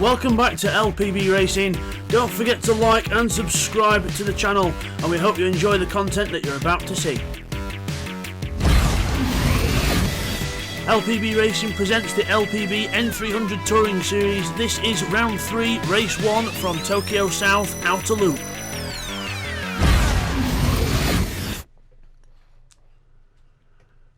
Welcome back to LPB Racing. Don't forget to like and subscribe to the channel, and we hope you enjoy the content that you're about to see. LPB Racing presents the LPB N300 Touring Series. This is round 3, race 1 from Tokyo South Outer Loop.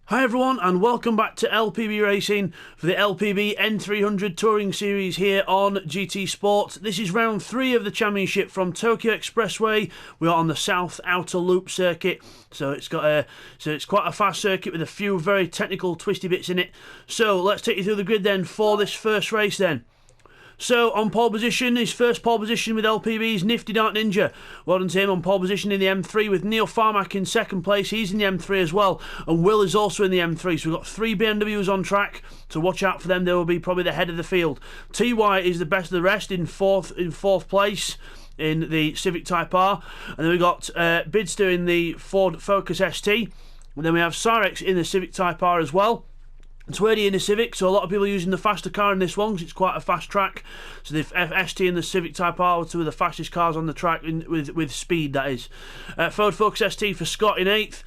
Hi everyone, and welcome back to LPB Racing for the LPB N300 Touring Series here on GTSport. This is round 3 of the championship from Tokyo Expressway. We are on the South Outer Loop circuit, so it's quite a fast circuit with a few very technical twisty bits in it. So let's take you through the grid then for this first race then. So on pole position, his first pole position with LPB's Nifty Dart Ninja. Well done to him on pole position in the M3 with Neil Farmack in second place. He's in the M3 as well, and Will is also in the M3. So we've got 3 BMWs on track, so watch out for them. They will be probably the head of the field. TY is the best of the rest in fourth place in the Civic Type R, and then we've got Bidster in the Ford Focus ST, and then we have Cyrex in the Civic Type R as well. Twerdy in the Civic, so a lot of people are using the faster car in this one because it's quite a fast track. So the ST and the Civic Type R are 2 of the fastest cars on the track with speed, that is. Ford Focus ST for Scott in 8th.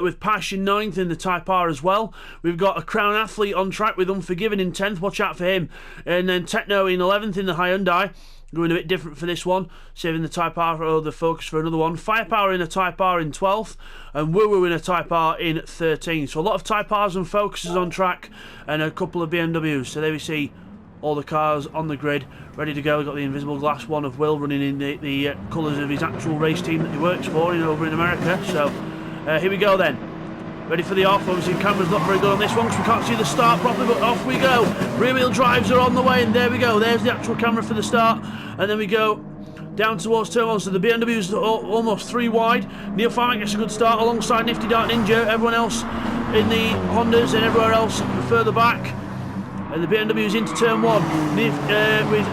With Pash in 9th in the Type R as well. We've got a Crown Athlete on track with Unforgiven in 10th, watch out for him. And then Techno in 11th in the Hyundai. Going a bit different for this one, saving the Type R or the Focus for another one. Firepower in a Type R in 12th, and Woo Woo in a Type R in 13th. So a lot of Type Rs and Focuses on track, and a couple of BMWs. So there we see all the cars on the grid, ready to go. We've got the invisible glass one of Will running in the colours of his actual race team that he works for over in America. So here we go then. Ready for the off. Obviously the camera's not very good on this one because we can't see the start properly, but off we go. Rear wheel drives are on the way, and there we go. There's the actual camera for the start, and then we go down towards turn 1. So the BMW's almost 3 wide. Neil Farmack gets a good start alongside Nifty Dart Ninja. Everyone else in the Hondas and everywhere else further back. And the BMW's into turn 1 with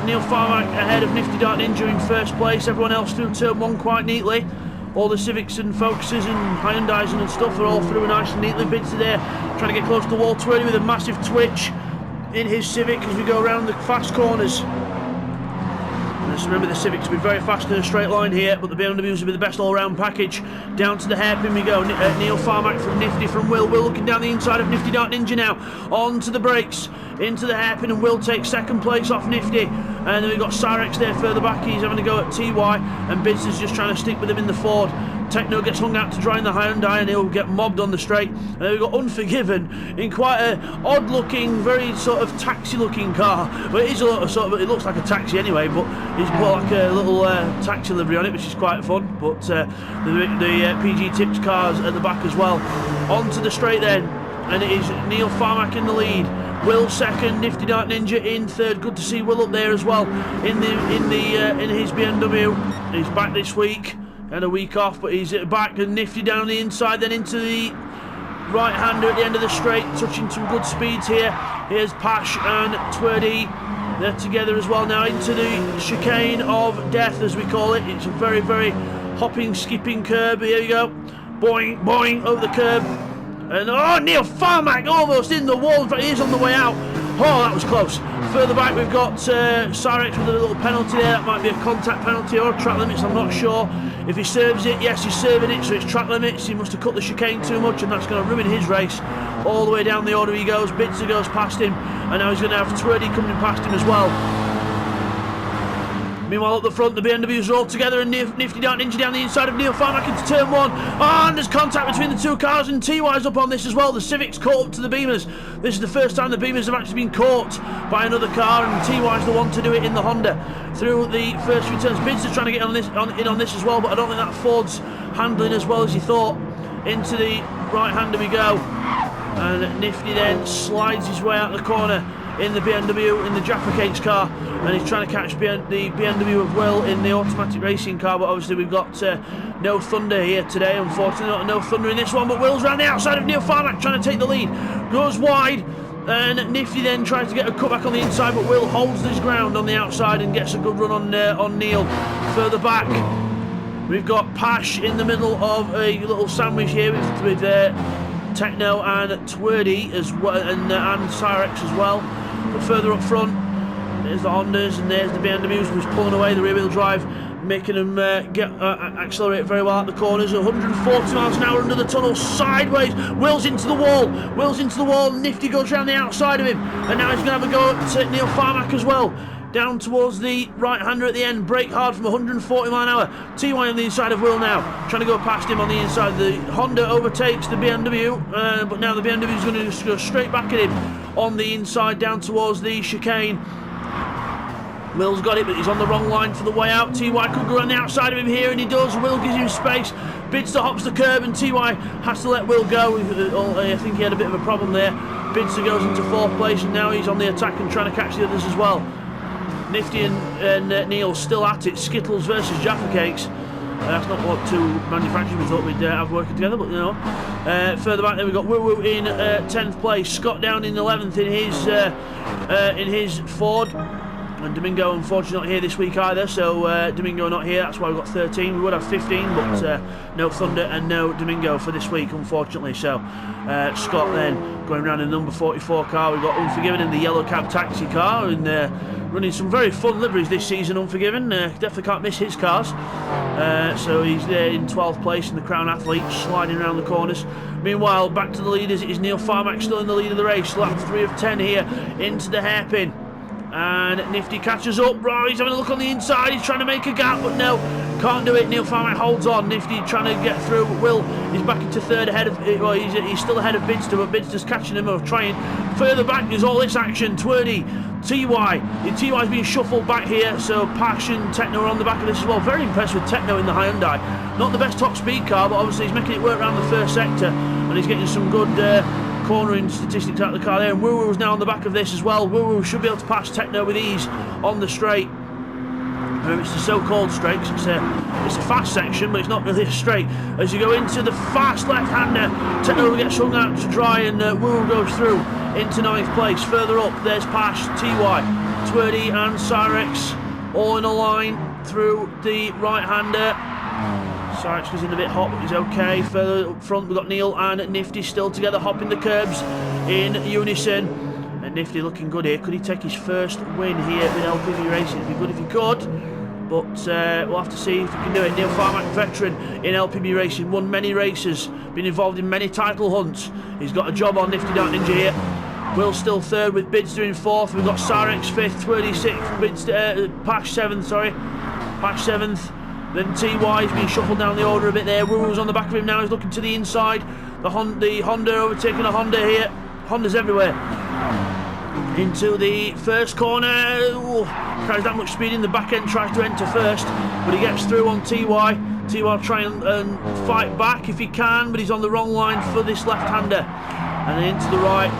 Neil Farmack ahead of Nifty Dart Ninja in first place. Everyone else through turn 1 quite neatly. All the Civics and Focuses and Hyundais and stuff are all through nice and neatly. Bidster there trying to get close to the wall. Twerdy with a massive twitch in his Civic as we go around the fast corners. Just remember, the Civics will be very fast in a straight line here, but the BMWs will be the best all-round package. Down to the hairpin we go. Neil Farmack from Nifty from Will. Will looking down the inside of Nifty Dart Ninja now. On to the brakes, into the hairpin, and Will takes second place off Nifty. And then we've got Cyrex there further back. He's having to go at TY, and Bidster's just trying to stick with him in the Ford. Techno gets hung out to dry in the Hyundai, and he'll get mobbed on the straight. And then we've got Unforgiven in quite a odd looking, very sort of taxi looking car. But it is a lot of sort of, it looks like a taxi anyway, but he's put like a little taxi livery on it, which is quite fun. But the PG Tips cars at the back as well. On to the straight then, and it is Neil Farmack in the lead. Will second, Nifty Dart Ninja in third. Good to see Will up there as well in his BMW. He's back this week. Had a week off, but he's back, and Nifty down the inside, then into the right-hander at the end of the straight, touching some good speeds here. Here's Pash and Twerdy. They're together as well now into the chicane of death, as we call it. It's a very, very hopping, skipping curb. Here you go. Boing, boing, over the curb. And oh, Neil Farmack almost in the wall. In fact, he is on the way out. Oh, that was close. Further back, we've got Cyrex with a little penalty there. That might be a contact penalty or track limits, I'm not sure. If he serves it, yes, he's serving it, so it's track limits. He must have cut the chicane too much, and that's going to ruin his race. All the way down the order he goes. Bidster goes past him, and now he's going to have Twerdy coming past him as well. Meanwhile, up the front, the BMWs are all together, and Nifty Dart Ninja down the inside of Neil Farmack into turn 1. Oh, and there's contact between the 2 cars, and TY's up on this as well. The Civic's caught up to the Beamers. This is the first time the Beamers have actually been caught by another car, and TY's the one to do it in the Honda through the first few turns. Bidster's trying to get in on this as well, but I don't think that Ford's handling as well as he thought. Into the right-hander we go, and Nifty then slides his way out the corner in the BMW, in the Jaffa Cakes car, and he's trying to catch the BMW of Will in the automatic racing car, but obviously we've got no Thunder here today, unfortunately. No Thunder in this one, but Will's round the outside of Neil Farmack trying to take the lead, goes wide, and Nifty then tries to get a cutback on the inside, but Will holds his ground on the outside and gets a good run on Neil. Further back, we've got Pash in the middle of a little sandwich here with Techno and Twerdy as well, and Cyrex as well. But further up front, There's the Hondas, and there's the BMWs, who's pulling away the rear-wheel drive, making them accelerate very well at the corners. 140 miles an hour under the tunnel, sideways. Will's into the wall. Will's into the wall. Nifty goes round the outside of him, and now he's going to have a go at Neil Farmack as well. Down towards the right-hander at the end, brake hard from 140 mile an hour. TY on the inside of Will now, trying to go past him on the inside. The Honda overtakes the BMW, but now the BMW is going to just go straight back at him on the inside, down towards the chicane. Will's got it, but he's on the wrong line for the way out. TY could go on the outside of him here, and he does. Will gives him space. Bidster hops the curb, and TY has to let Will go. I think he had a bit of a problem there. Bidster goes into 4th place, and now he's on the attack and trying to catch the others as well. Nifty and Neil still at it. Skittles versus Jaffa Cakes. That's not what two manufacturers we thought we'd have working together, but you know. Further back there we've got Woo Woo in 10th place. Scott down in 11th in his Ford. And Domingo unfortunately not here this week either, so Domingo not here, that's why we've got 13. We would have 15, but no Thunder and no Domingo for this week unfortunately. So Scott then going around in the number 44 car. We've got Unforgiven in the yellow cab taxi car, and running some very fun liveries this season, Unforgiven. Definitely can't miss his cars. So he's there in 12th place in the Crown Athlete, sliding around the corners. Meanwhile, back to the leaders, it is Neil Farmack still in the lead of the race. Lap 3 of 10 here into the hairpin. And Nifty catches up. Oh, he's having a look on the inside. He's trying to make a gap, but no, can't do it. Neil Farmack holds on. Nifty trying to get through. Will is back into 3rd ahead of. Well, he's still ahead of Bidster, but Bidster's catching him or trying. Further back, there's all this action. Twerdy, TY. TY's being shuffled back here. So Pash and Techno are on the back of this as well. Very impressed with Techno in the Hyundai. Not the best top speed car, but obviously he's making it work around the first sector, and he's getting some good cornering statistics out of the car there. And Woo Woo is now on the back of this as well. Woo Woo should be able to pass Techno with ease on the straight. It's the so-called straight, because it's a fast section, but it's not really a straight. As you go into the fast left-hander, Techno gets hung out to dry, and Woo Woo goes through into 9th place. Further up, there's Pash, TY, Twerdy and Cyrex all in a line through the right-hander. Cyrex goes in a bit hot, but he's okay. Further up front, we've got Neil and Nifty still together, hopping the curbs in unison. And Nifty looking good here. Could he take his first win here with LPB Racing? It'd be good if he could, but we'll have to see if he can do it. Neil Farmack, veteran in LPB Racing, won many races, been involved in many title hunts. He's got a job on Nifty Dark Ninja here. Will's still 3rd with Bidster in 4th. We've got Cyrex 5th, Twerdy 6th, Pash 7th, sorry. Pash 7th. Then TY's been shuffled down the order a bit there. Woo Woo's on the back of him now. He's looking to the inside. The Honda overtaking a Honda here. Honda's everywhere. Into the first corner. Ooh, carries that much speed in the back end. Tries to enter first, but he gets through on TY. TY will try and fight back if he can, but he's on the wrong line for this left-hander. And then into the right.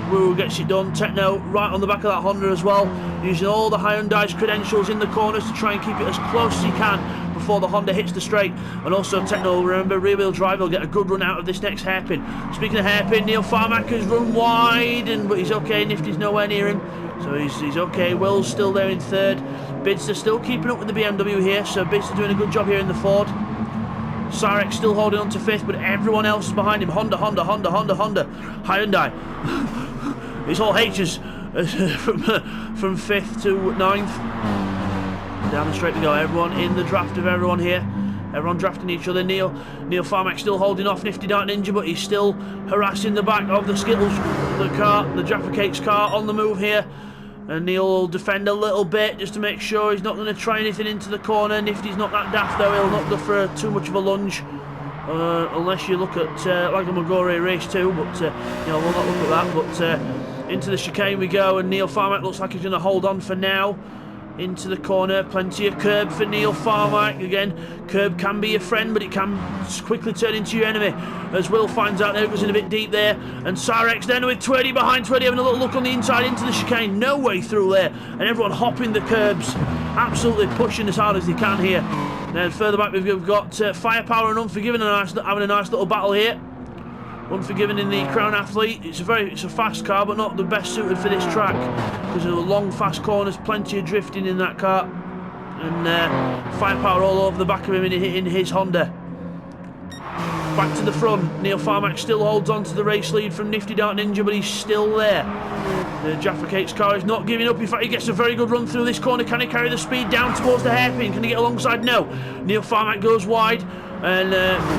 Woo gets it done. Techno right on the back of that Honda as well, using all the Hyundai's credentials in the corners to try and keep it as close as he can before the Honda hits the straight. And also Techno, remember, rear-wheel drive, will get a good run out of this next hairpin. Speaking of hairpin, Neil Farmack has run wide, but he's okay. Nifty's nowhere near him, so he's okay. Will's still there in 3rd. Bidster still keeping up with the BMW here, so Bidster doing a good job here in the Ford. Cyrex still holding on to 5th, but everyone else is behind him. Honda, Hyundai. It's all H's from 5th to 9th. Down the straight we go. Everyone in the draft of everyone here. Everyone drafting each other. Neil Farmack still holding off Nifty Dark Ninja, but he's still harassing the back of the Skittles, the Jaffa Cakes car on the move here. And Neil will defend a little bit just to make sure he's not going to try anything into the corner. Nifty's not that daft though. He'll not go for too much of a lunge. Unless you look at Lagomagore Race 2, but we'll not look at that. But into the chicane we go, and Neil Farmack looks like he's going to hold on for now. Into the corner, plenty of curb for Neil Farmack. Again, curb can be your friend, but it can quickly turn into your enemy, as Will finds out there. It goes in a bit deep there, and Cyrex then with Twerdy behind. Twerdy having a little look on the inside into the chicane. No way through there, and everyone hopping the curbs, absolutely pushing as hard as they can here. Then further back we've got Firepower and Unforgiven having a nice little battle here. Unforgiven in the Crown Athlete. It's a fast car, but not the best suited for this track because of the long, fast corners. Plenty of drifting in that car, and Firepower all over the back of him in his Honda. Back to the front. Neil Farmack still holds on to the race lead from Nifty Dark Ninja, but he's still there. The Jaffa Cakes car is not giving up. In fact, he gets a very good run through this corner. Can he carry the speed down towards the hairpin? Can he get alongside? No. Neil Farmack goes wide and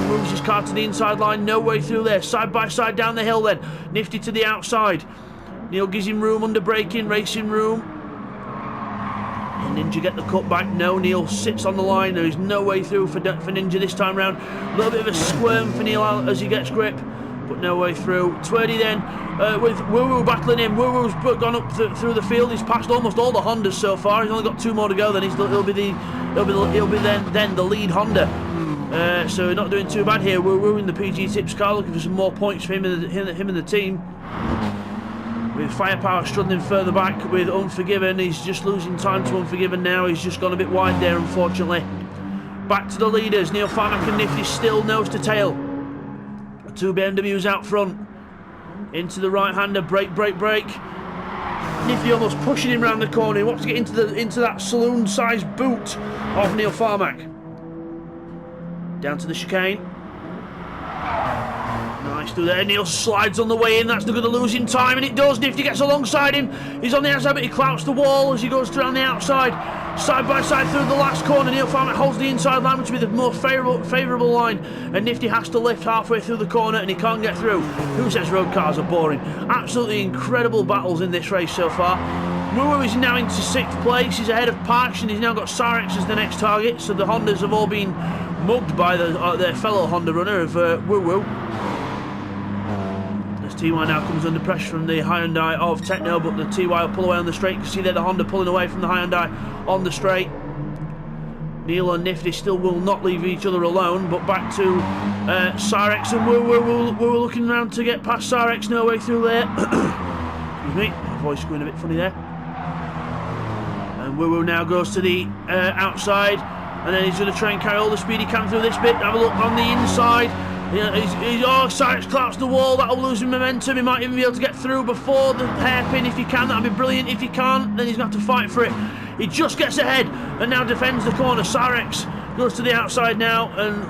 moves his car to the inside line. No way through there. Side by side down the hill then. Nifty to the outside. Neil gives him room under braking, racing room. And Ninja get the cut back. No, Neil sits on the line. There is no way through for Ninja this time round. A little bit of a squirm for Neil as he gets grip, but no way through. Twerdy then with Woo Woo battling him. Woo Woo's gone up through the field. He's passed almost all the Hondas so far. He's only got 2 more to go. Then he'll be then the lead Honda. So not doing too bad here. Woo Woo in the PG Tips car, looking for some more points for him and the team. With Firepower struggling further back with Unforgiven. He's just losing time to Unforgiven now. He's just gone a bit wide there, unfortunately. Back to the leaders. Neil Farmack and Nifty still nose to tail. 2 BMWs out front. Into the right-hander. Brake. Nifty almost pushing him round the corner. He wants to get into that saloon-sized boot of Neil Farmack. Down to the chicane. Nice through there. Neil slides on the way in. That's not going to lose him time, and it does. Nifty gets alongside him. He's on the outside, but he clouts the wall as he goes through on the outside. Side by side through the last corner. Neil Farmack holds the inside line, which will be the more favourable line. And Nifty has to lift halfway through the corner, and he can't get through. Who says road cars are boring? Absolutely incredible battles in this race so far. Woo Woo is now into 6th place. He's ahead of Patch, and he's now got Sarex as the next target. So the Hondas have all been mugged by their fellow Honda runner of Woo Woo. TY now comes under pressure from the Hyundai of Techno, but the TY will pull away on the straight. You can see there the Honda pulling away from the Hyundai on the straight. Neil and Nifty still will not leave each other alone, but back to Sarex and Woo Woo. Woo looking around to get past Sarex, no way through there. Excuse me, my voice going a bit funny there. And Woo Woo now goes to the outside, and then he's going to try and carry all the speed he can through this bit. Have a look on the inside. Yeah, Sarex collapsed the wall. That'll lose him momentum. He might even be able to get through before the hairpin. If he can, that'll be brilliant. If he can't, then he's going to have to fight for it. He just gets ahead and now defends the corner. Sarex goes to the outside now, and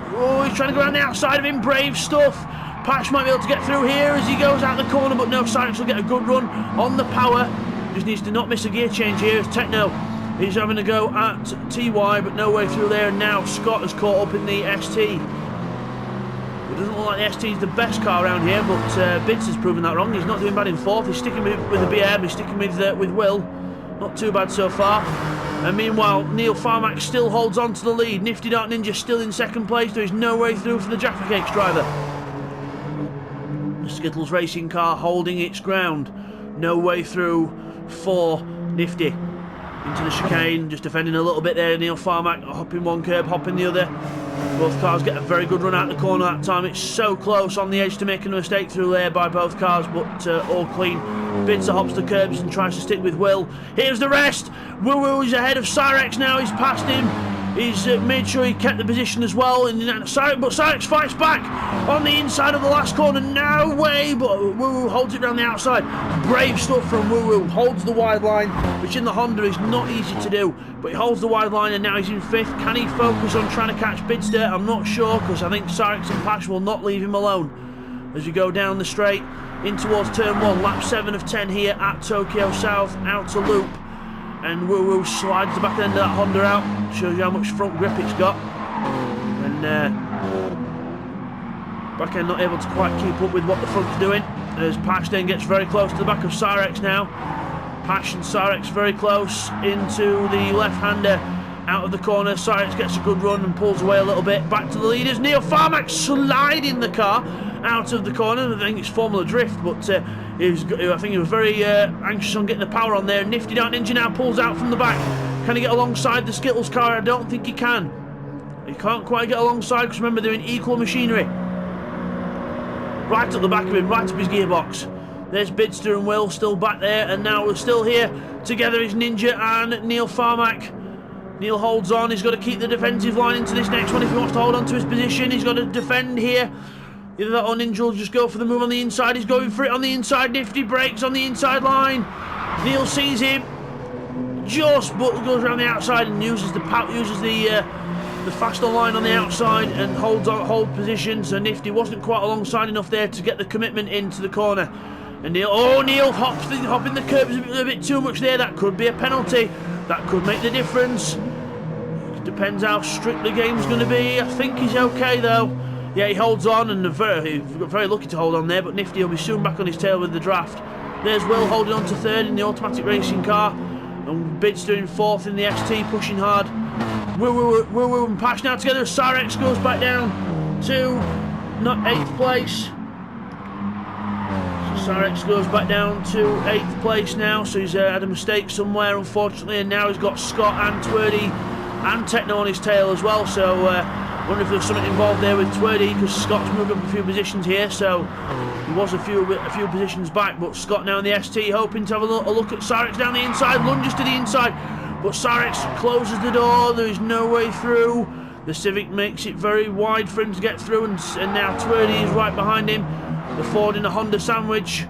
he's trying to go around the outside of him. Brave stuff. Patch might be able to get through here as he goes out the corner, but no, Sarex will get a good run on the power. Just needs to not miss a gear change here. Techno, he's having a go at TY, but no way through there. And now Scott has caught up in the ST. It doesn't look like the ST is the best car around here, but Bits has proven that wrong. He's not doing bad in 4th. He's sticking with the BM. He's sticking with Will. Not too bad so far. And meanwhile, Neil Farmack still holds on to the lead. Nifty Dark Ninja still in 2nd place. There is no way through for the Jaffa Cakes driver. The Skittles racing car holding its ground. No way through for Nifty. Into the chicane, just defending a little bit there. Neil Farmack hopping one curb, hopping the other. Both cars get a very good run out the corner that time. It's so close on the edge to making a mistake through there by both cars, but all clean. Bitzer hops the curbs and tries to stick with Will. Here's the rest. Woo Woo is ahead of Sarex now. He's passed him. He's made sure he kept the position as well. And but Sarex fights back on the inside of the last corner. No way, but Woo Woo holds it around the outside. Brave stuff from Woo Woo. Holds the wide line, which in the Honda is not easy to do. But he holds the wide line, and now he's in 5th. Can he focus on trying to catch Bidster? I'm not sure, because I think Sarex and Patch will not leave him alone. As we go down the straight in towards turn 1, lap 7 of 10 here at Tokyo South, outer loop. And Woo Woo slides the back end of that Honda out. Shows you how much front grip it's got. And back end not able to quite keep up with what the front's doing. As Patch then gets very close to the back of Sarex now. Patch and Sarex very close into the left-hander out of the corner. Sarex gets a good run and pulls away a little bit. Back to the leaders. Neil Farmack sliding the car out of the corner. I think it's Formula Drift, but I think he was very anxious on getting the power on there. Nifty Dark Ninja now pulls out from the back. Can he get alongside the Skittles car? I don't think he can. He can't quite get alongside, because remember, they're in equal machinery. Right up the back of him, right up his gearbox. There's Bidster and Will still back there, and now we're still here. Together is Ninja and Neil Farmack. Neil holds on. He's got to keep the defensive line into this next one if he wants to hold on to his position. He's got to defend here. Either that or Ninja will just go for the move on the inside. He's going for it on the inside. Nifty breaks on the inside line. Neil sees him, but goes around the outside and uses the the faster line on the outside and hold position, so Nifty wasn't quite alongside enough there to get the commitment into the corner. And Neil hopping the curbs a bit too much there. That could be a penalty. That could make the difference. Depends how strict the game's going to be. I think he's okay though. Yeah, he holds on, and very lucky to hold on there, but Nifty will be soon back on his tail with the draft. There's Will holding on to third in the automatic racing car, and Bidster in fourth in the ST, pushing hard. Woo and Pash now together as Cyrex goes back down to not 8th place. So Cyrex goes back down to 8th place now, so he's had a mistake somewhere unfortunately, and now he's got Scott and Twerdy and Techno on his tail as well, so I wonder if there's something involved there with Twerdy, because Scott's moved up a few positions here, so he was a few positions back, but Scott now in the ST hoping to have a look at Cyrex down the inside, lunges to the inside, but Cyrex closes the door, there is no way through. The Civic makes it very wide for him to get through, and now Twerdy is right behind him, the Ford in a Honda sandwich.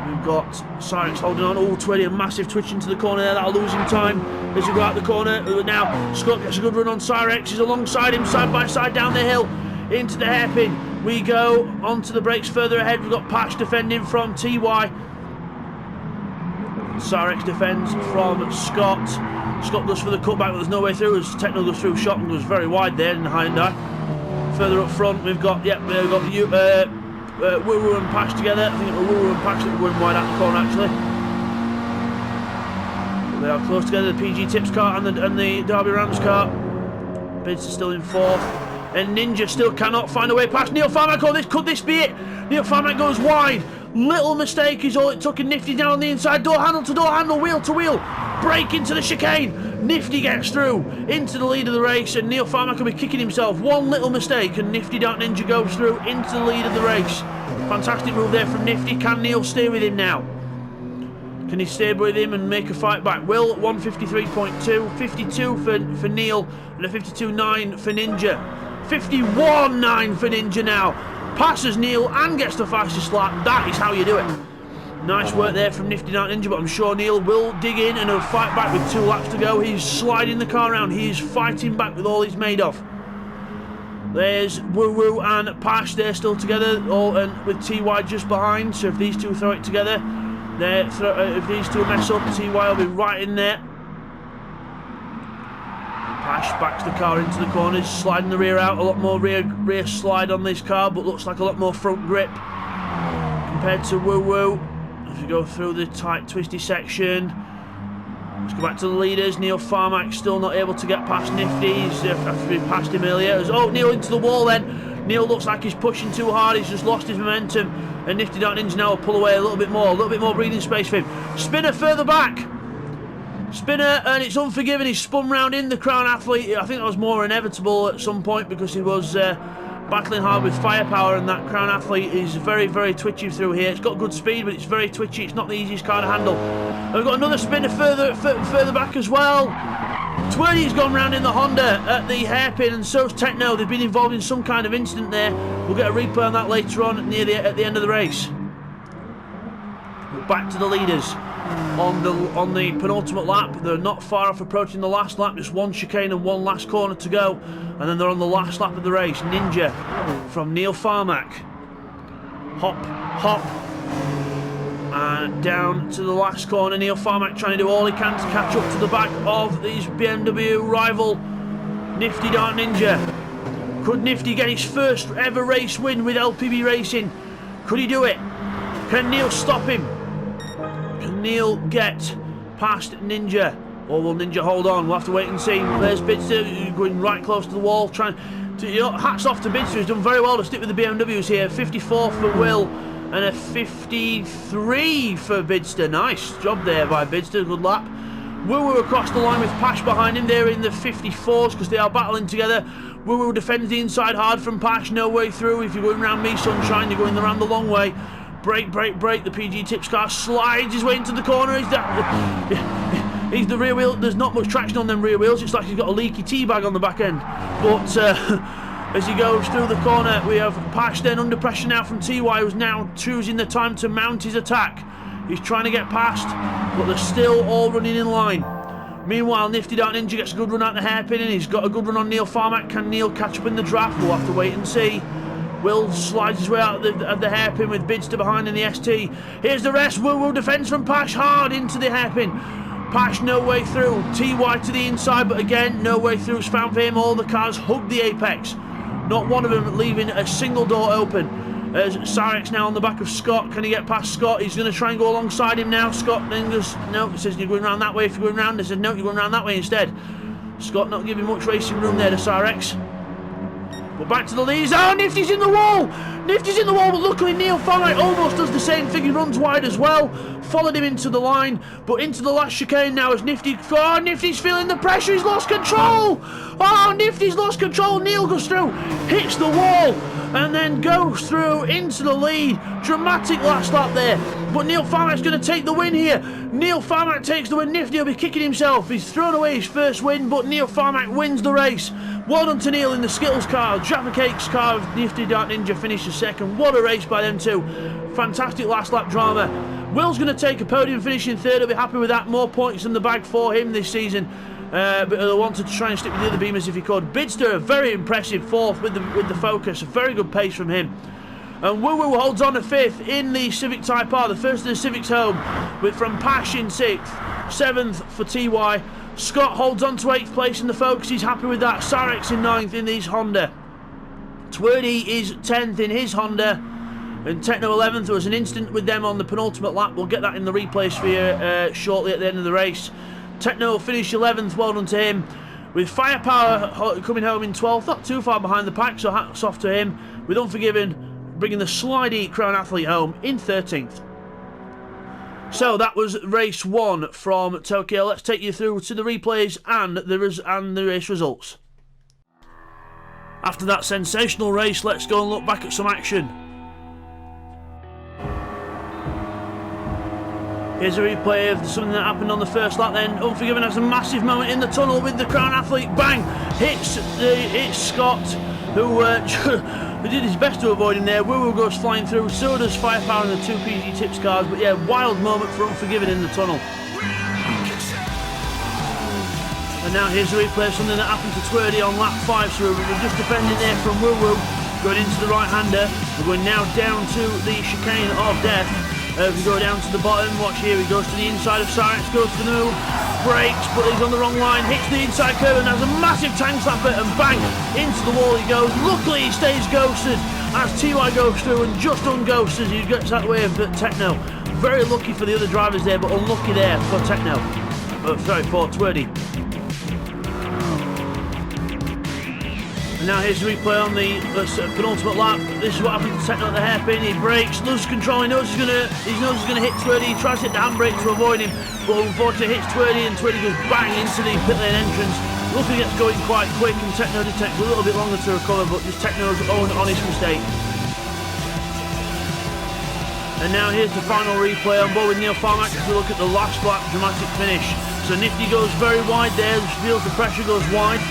We've got Cyrex holding on. Oh, Twerdy, a massive twitch into the corner there. That'll lose him time as we go out the corner. Now Scott gets a good run on Cyrex. He's alongside him, side by side down the hill into the hairpin. We go onto the brakes further ahead. We've got Patch defending from TY. Cyrex defends from Scott. Scott goes for the cutback, but there's no way through as Techno goes through shot and goes very wide there in the Hyundai. Further up front, we've got Woo and Pash together. I think it was Woo and Pash that were going wide out the corner actually. But they are close together, the PG Tips car and the Derby Rams car. Bids are still in fourth. And Ninja still cannot find a way past Neil Farmack. Oh, could this be it? Neil Farmack goes wide. Little mistake is all it took, and Nifty down on the inside. Door handle to door handle, wheel to wheel. Break into the chicane. Nifty gets through into the lead of the race, and Neil Farmack will be kicking himself. One little mistake, and Nifty Dark Ninja goes through into the lead of the race. Fantastic move there from Nifty. Can Neil stay with him now? Can he stay with him and make a fight back? Will at 153.2, 52 for Neil, and a 52.9 for Ninja. 51.9 for Ninja now. Passes Neil and gets the fastest lap. That is how you do it. Nice work there from Nifty Dark Ninja, but I'm sure Neil will dig in and he'll fight back with 2 laps to go. He's sliding the car around. He is fighting back with all he's made of. There's Woo and Pash. They're still together, all and with TY just behind. So if these two throw it together, if these two mess up, TY will be right in there. Pash backs the car into the corners, sliding the rear out. A lot more rear slide on this car, but looks like a lot more front grip compared to Woo. As we go through the tight, twisty section, let's go back to the leaders. Neil Farmack still not able to get past Nifty. He's after we passed him earlier. Oh, Neil into the wall then. Neil looks like he's pushing too hard. He's just lost his momentum, and Nifty Dark Ninja now will pull away a little bit more breathing space for him. Spinner further back. Spinner, and it's unforgiving. He's spun round in the Crown Athlete. I think that was more inevitable at some point because he was battling hard with firepower, and that Crown Athlete is very, very twitchy through here. It's got good speed, but it's very twitchy. It's not the easiest car to handle. And we've got another spinner further back as well. Twerdy's gone round in the Honda at the hairpin, and so's Techno. They've been involved in some kind of incident there. We'll get a replay on that later on at the end of the race. We're back to the leaders. On the penultimate lap, they're not far off approaching the last lap, just one chicane and one last corner to go, and then they're on the last lap of the race. Ninja from Neil Farmack, hop, and down to the last corner. Neil Farmack trying to do all he can to catch up to the back of his BMW rival, Nifty Dark Ninja. Could Nifty get his first ever race win with LPB Racing? Could he do it? Can Neil stop him? Can Neil get past Ninja? Or will Ninja hold on? We'll have to wait and see. There's Bidster going right close to the wall. Hats off to Bidster, who's done very well to stick with the BMWs here. 54 for Will and a 53 for Bidster. Nice job there by Bidster. Good lap. Woo across the line with Pash behind him. They're in the 54s because they are battling together. Woo defends the inside hard from Pash. No way through. If you're going around me, Sunshine, you're going around the long way. Brake. The PG Tips car slides his way into the corner. He's the rear wheel. There's not much traction on them rear wheels. It's like he's got a leaky tea bag on the back end. But as he goes through the corner, we have Pash then under pressure now from TY, who's now choosing the time to mount his attack. He's trying to get past, but they're still all running in line. Meanwhile, Nifty Dark Ninja gets a good run at the hairpin, and he's got a good run on Neil Farmack. Can Neil catch up in the draft? We'll have to wait and see. Will slides his way out of the hairpin with Bidster behind in the ST. Here's the rest. Woo Woo defends from Pash hard into the hairpin. Pash no way through. TY to the inside, but again, no way through is found for him. All the cars hug the apex. Not one of them leaving a single door open. As Sarex now on the back of Scott. Can he get past Scott? He's going to try and go alongside him now. Scott then goes, no, he says you're going around that way. If you're going around, he says no, you're going around that way instead. Scott not giving much racing room there to Sarex. But back to the leads. Oh, Nifty's in the wall! Nifty's in the wall, but luckily Neil Farmack almost does the same thing. He runs wide as well. Followed him into the line, but into the last chicane now as Nifty... Oh, Nifty's feeling the pressure. He's lost control! Oh, Nifty's lost control. Neil goes through, hits the wall, and then goes through into the lead. Dramatic last lap there. But Neil Farmack's going to take the win here. Neil Farmack takes the win. Nifty will be kicking himself. He's thrown away his first win, but Neil Farmack wins the race. Well done to Neil in the Skittles car. Jaffa Cakes car of Nifty Dark Ninja finishes second. What a race by them two. Fantastic last lap drama. Will's going to take a podium finish in third. He'll be happy with that. More points in the bag for him this season. But he'll wanted to try and stick with the other Beamers if he could. Bidster, a very impressive fourth with the Focus. A very good pace from him. And Woo Woo holds on to fifth in the Civic Type R. The first of the Civics home, with from Pash in sixth. Seventh for TY. Scott holds on to 8th place in the Focus. He's happy with that. Sarex in 9th in his Honda. Twerdy is 10th in his Honda. And Techno 11th. There was an incident with them on the penultimate lap. We'll get that in the replays for you shortly at the end of the race. Techno finished 11th. Well done to him. With Firepower coming home in 12th. Not too far behind the pack, so hats off to him. With Unforgiven bringing the Slidey Crown Athlete home in 13th. So that was race 1 from Tokyo. Let's take you through to the replays and the race results. After that sensational race, let's go and look back at some action. Here's a replay of something that happened on the first lap then. Unforgiven has a massive moment in the tunnel with the Crown Athlete. Bang! Hits Scott, who did his best to avoid him there. Woo Woo goes flying through. So does Firepower in the 2 PG Tips cars. But yeah, wild moment for Unforgiven in the tunnel. And now here's a replay of something that happened to Twerdy on lap 5. So we're just defending there from Woo Woo. Going into the right-hander. We're going now down to the chicane of death. We go down to the bottom, watch here, he goes to the inside of Sarex, goes to the move, brakes, but he's on the wrong line, hits the inside curve and has a massive tank slapper and bang, into the wall he goes. Luckily he stays ghosted as TY goes through and just unghosted as he gets out of the way of Techno. Very lucky for the other drivers there, but unlucky there for Techno. Sorry, for Twerdy. And now here's the replay on the penultimate lap. This is what happened to Techno at the hairpin. He brakes, loses control. He knows he's gonna hit Twerdy. He tries to hit the handbrake to avoid him, but unfortunately hits Twerdy, and Twerdy goes bang into the pit lane entrance. Luckily gets going quite quick, and Techno just takes a little bit longer to recover, but just Techno's own honest mistake. And now here's the final replay on board with Neil Farmack as we look at the last lap dramatic finish. So Nifty goes very wide there, feels the pressure goes wide.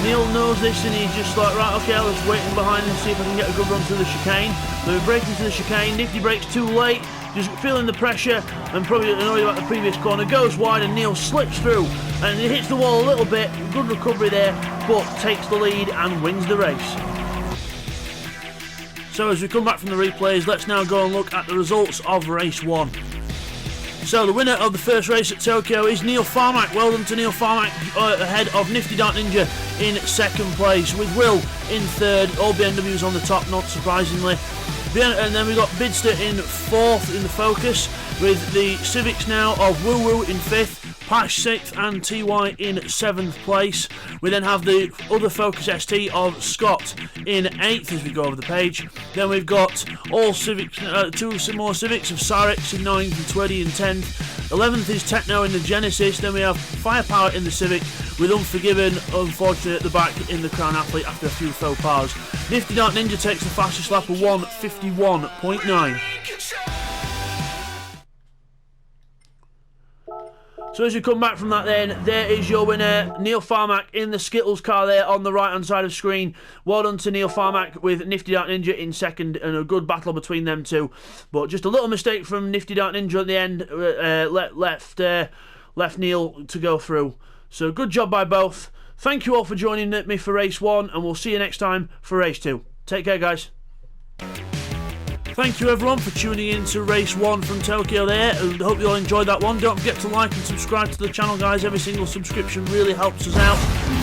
Neil knows this and he's just like, right, okay, I'll just wait in behind and see if I can get a good run through the chicane. Then we break into the chicane, Nifty breaks too late, just feeling the pressure and probably annoyed about the previous corner, goes wide and Neil slips through and he hits the wall a little bit, good recovery there, but takes the lead and wins the race. So as we come back from the replays, let's now go and look at the results of race 1. So the winner of the first race at Tokyo is Neil Farmack. Well done to Neil Farmack, ahead of Nifty Dark Ninja in second place, with Will in third. All BMWs on the top, not surprisingly. And then we got Bidster in fourth in the Focus, with the Civics now of Woo Woo in fifth, Pash 6th and TY in 7th place. We then have the other Focus ST of Scott in 8th as we go over the page. Then we've got all Civics, two more Civics of Sarex in 9th and Twerdy in 10th. 11th is Techno in the Genesis. Then we have Firepower in the Civic, with Unforgiven unfortunately at the back in the Crown Athlete after a few faux pas. Nifty Dark Ninja takes the fastest lap of 1:51.9. So as you come back from that then, there is your winner, Neil Farmack in the Skittles car there on the right hand side of screen. Well done to Neil Farmack with Nifty Dark Ninja in second, and a good battle between them two. But just a little mistake from Nifty Dark Ninja at the end, left Neil to go through. So good job by both. Thank you all for joining me for race 1, and we'll see you next time for race 2. Take care, guys. Thank you everyone for tuning in to race 1 from Tokyo there. I hope you all enjoyed that one. Don't forget to like and subscribe to the channel, guys. Every single subscription really helps us out.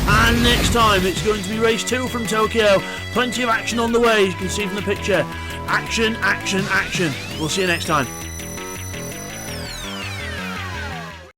And next time it's going to be race 2 from Tokyo. Plenty of action on the way, as you can see from the picture. Action, action, action. We'll see you next time.